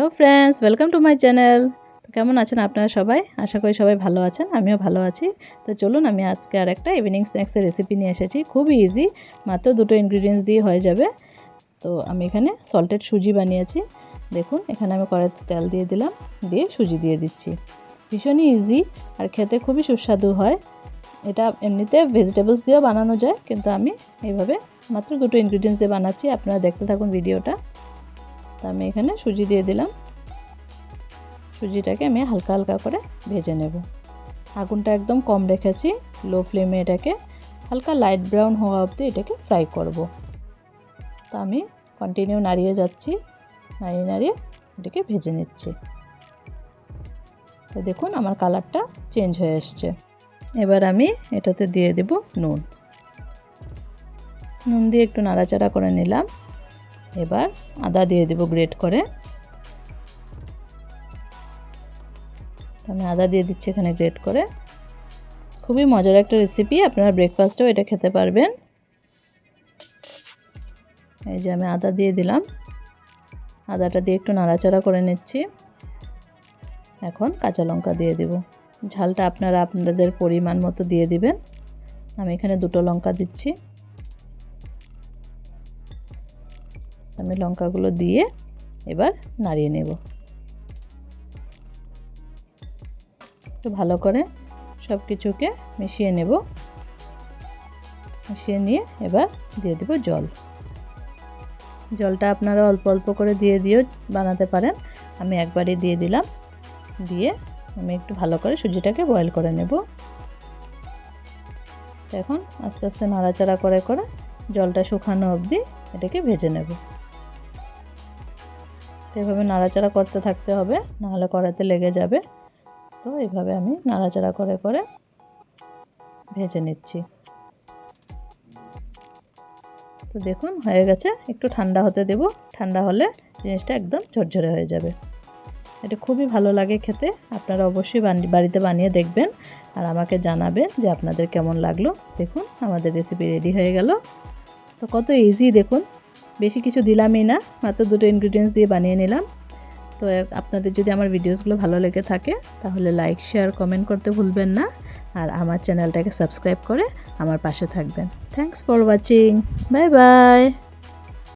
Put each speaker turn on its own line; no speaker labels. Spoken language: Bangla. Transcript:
Hello friends, welcome to my channel. তো কেমন আছেন আপনারা সবাই? আশা করি সবাই ভালো আছেন, আমিও ভালো আছি। তো চলুন, আমি আজকে আর একটা ইভিনিং স্ন্যাক্সের রেসিপি নিয়ে এসেছি। খুবই ইজি, মাত্র দুটো ইনগ্রিডিয়েন্টস দিয়ে হয়ে যাবে। তো আমি এখানে সল্টেড সুজি বানিয়েছি। দেখুন, এখানে আমি কড়াইতে তেল দিয়ে দিলাম, দিয়ে সুজি দিয়ে দিচ্ছি। ভীষণই ইজি আর খেতে খুবই সুস্বাদু হয়। এটা এমনিতে ভেজিটেবলস দিয়েও বানানো যায়, কিন্তু আমি এইভাবে মাত্র দুটো ইনগ্রিডিয়েন্টস দিয়ে বানাচ্ছি। আপনারা দেখতে থাকুন ভিডিওটা। তো আমি এখানে সুজি দিয়ে দিলাম। সুজিটাকে আমি হালকা হালকা করে ভেজে নেব। আগুনটা একদম কম রেখেছি, লো ফ্লেমে এটাকে হালকা লাইট ব্রাউন হওয়া অবধি এটাকে ফ্রাই করব। তো আমি কন্টিনিউ নাড়িয়ে যাচ্ছি, নাড়িয়ে নাড়িয়ে এটাকে ভেজে নিচ্ছি। তো দেখুন, আমার কালারটা চেঞ্জ হয়ে এসছে। এবার আমি এটাতে দিয়ে দেব নুন। নুন দিয়ে একটু নাড়াচাড়া করে নিলাম। এবার আদা দিয়ে দেব গ্রেট করে। আমি আদা দিয়ে দিচ্ছি এখানে গ্রেট করে। খুবই মজার একটা রেসিপি, আপনারা ব্রেকফাস্টেও এটা খেতে পারবেন। এই যে আমি আদা দিয়ে দিলাম, আদাটা দিয়ে একটু নাড়াচাড়া করে নিচ্ছি। এখন কাঁচা লঙ্কা দিয়ে দেব। ঝালটা আপনারা আপনাদের পরিমাণ মতো দিয়ে দিবেন। আমি এখানে দুটো লঙ্কা দিচ্ছি। আমি লঙ্কাগুলো দিয়ে এবার নাড়িয়ে নেব। একটু ভালো করে সব কিছুকে মিশিয়ে নেব। মিশিয়ে নিয়ে এবার দিয়ে দেব জল। জলটা আপনারা অল্প অল্প করে দিয়েও বানাতে পারেন। আমি একবারই দিয়ে দিলাম। দিয়ে আমি একটু ভালো করে সুজিটাকে বয়েল করে নেব। এখন আস্তে আস্তে নাড়াচাড়া করে করে জলটা শুকানো অবধি এটাকে ভেজে নেব। তো এভাবে নাড়াচাড়া করতে থাকতে হবে, নাহলে কড়াইতে লেগে যাবে। তো এইভাবে আমি নাড়াচাড়া করে করে ভেজে নিচ্ছি। তো দেখুন, হয়ে গেছে। একটু ঠান্ডা হতে দেব, ঠান্ডা হলে জিনিসটা একদম ঝরঝরে হয়ে যাবে। এটা খুবই ভালো লাগে খেতে। আপনারা অবশ্যই বাড়িতে বানিয়ে দেখবেন আর আমাকে জানাবেন যে আপনাদের কেমন লাগলো। দেখুন, আমাদের রেসিপি রেডি হয়ে গেল। তো কত ইজি দেখুন, বেশি কিছু দিলামই না, মাত্র দুটো ইনগ্রিডিয়েন্টস দিয়ে বানিয়ে নিলাম। তো আপনাদের যদি আমার ভিডিওসগুলো ভালো লেগে থাকে তাহলে লাইক, শেয়ার, কমেন্ট করতে ভুলবেন না। আর আমার চ্যানেলটাকে সাবস্ক্রাইব করে আমার পাশে থাকবেন। Thanks for watching. Bye bye.